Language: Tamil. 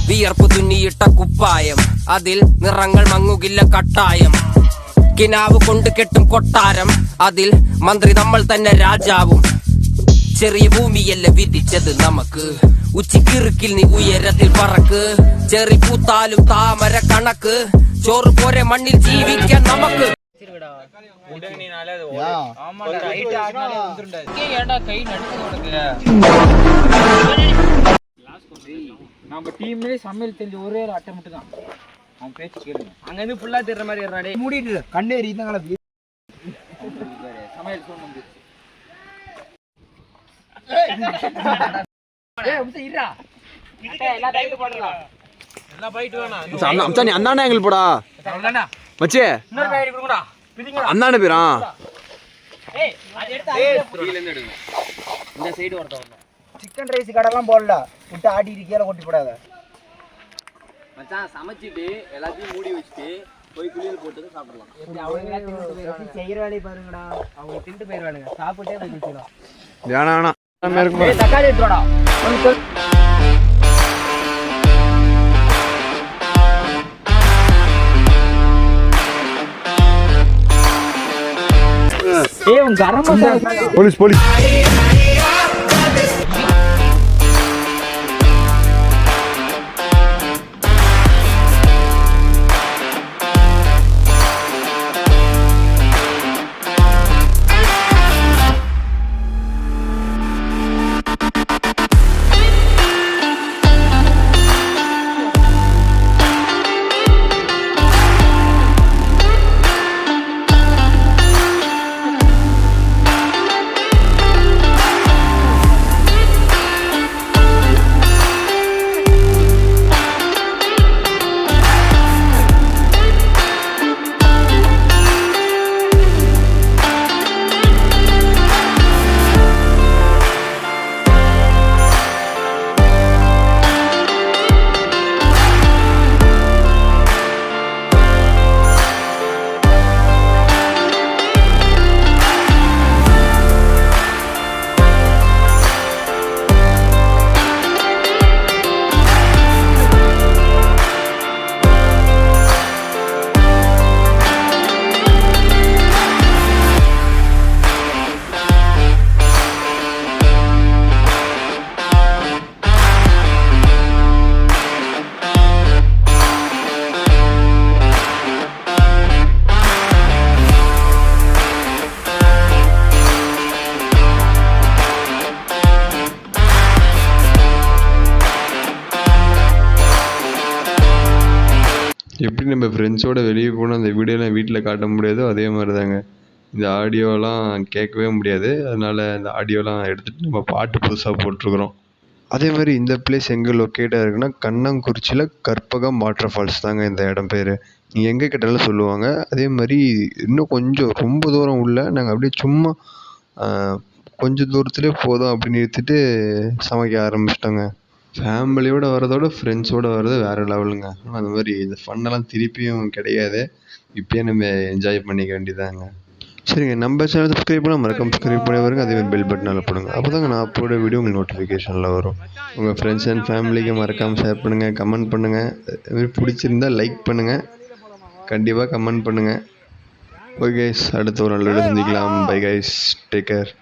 വിയർപ്പ് തുന്നിയിട്ട കുപ്പായം, അതിൽ നിറങ്ങൾ മങ്ങുകില്ല കട്ടായം. കിനാവ് കൊണ്ട് കെട്ടും കൊട്ടാരം, അതിൽ മന്ത്രി നമ്മൾ തന്നെ രാജാവും. ചെറിയ ഭൂമിയല്ല വിധിച്ചത് നമുക്ക്, ഉച്ചിക്കിറുക്കിൽ നീ ഉയരത്തിൽ പറക്ക്. ചെറി പൂത്താലും താമര കണക്ക്, ചോറ് പോരെ മണ്ണിൽ ജീവിക്കാൻ നമുക്ക്. நம்ம டீம்லேயே சமையல் தெரிஞ்ச ஒரே ஒரு அட்டை மட்டும் தான். அவன் பேச்சு கேளுங்க. அங்கேருந்து ஃபுல்லாக தெரிற மாதிரி ஏறாடே மூடிட்டு கண்ணேறி இருந்தாங்களா சமையல் சொன்ன அந்தாண்ட எங்களுக்கு போடா மச்சே, அந்தாண்ட பேரா இந்த சைடு ஒருத்தவங்க சிக்கன் ரைஸ் கடைலாம் போடல, விட்டு ஆட்டிட்டு கீழே கொட்டி போடாத மச்சான். சமைச்சிட்டு எல்லாத்தையும் மூடி வச்சுட்டு போய் குளியல் போட்டு சாப்பிடலாம். செய்யற வேலையை பாருங்கடா, அவங்க திண்டு போயிருவானுங்க, சாப்பிட்டே போய் குளிக்கலாம். தக்காளி எடுத்துடா. போலீஸ் போலீஸ் எப்படி நம்ம ஃப்ரெண்ட்ஸோடு வெளியே போனால் அந்த வீடியோலாம் வீட்டில் காட்ட முடியாதோ அதே மாதிரி தாங்க இந்த ஆடியோலாம் கேட்கவே முடியாது. அதனால் இந்த ஆடியோலாம் எடுத்துகிட்டு நம்ம பாட்டு புதுசாக போட்டிருக்குறோம். அதே மாதிரி இந்த பிளேஸ் எங்கே லொக்கேட்டாக இருக்குன்னா கண்ணங்குறிச்சியில் கற்பகம் வாட்டர் ஃபால்ஸ் தாங்க இந்த இடம் பேர். நீங்கள் எங்கே கேட்டாலும் சொல்லுவாங்க. அதே மாதிரி இன்னும் கொஞ்சம் ரொம்ப தூரம் உள்ள நாங்கள் அப்படியே சும்மா கொஞ்சம் தூரத்துலேயே போதும் அப்படின்னு நிறுத்திட்டு சமைக்க ஆரம்பிச்சிட்டோங்க. ஃபேமிலியோடு வரதோட ஃப்ரெண்ட்ஸோடு வர்றது வேறு லெவலுங்க. ஆனால் அந்த மாதிரி இந்த ஃபன்னெல்லாம் திருப்பியும் கிடையாது. இப்போயே நம்ம என்ஜாய் பண்ணிக்க வேண்டியதாங்க. சரிங்க, நம்ம சேனல் சப்ஸ்கிரைப் பண்ணால் மறக்காம சப்ஸ்கிரைப் பண்ணி வருங்க. அதேமாதிரி பெல் பட்டனால் போடுங்க. அப்போ தாங்க நான் அப்போட வீடியோ உங்களுக்கு நோட்டிஃபிகேஷனில் வரும். உங்கள் ஃப்ரெண்ட்ஸ் அண்ட் ஃபேமிலிக்கு மறக்காமல் ஷேர் பண்ணுங்கள், கமெண்ட் பண்ணுங்கள். அதுமாதிரி பிடிச்சிருந்தால் லைக் பண்ணுங்கள், கண்டிப்பாக கமெண்ட் பண்ணுங்கள். ஓகே கைஸ், அடுத்த ஒரு நல்ல வீடியோ சந்திக்கலாம். Bye guys, take care.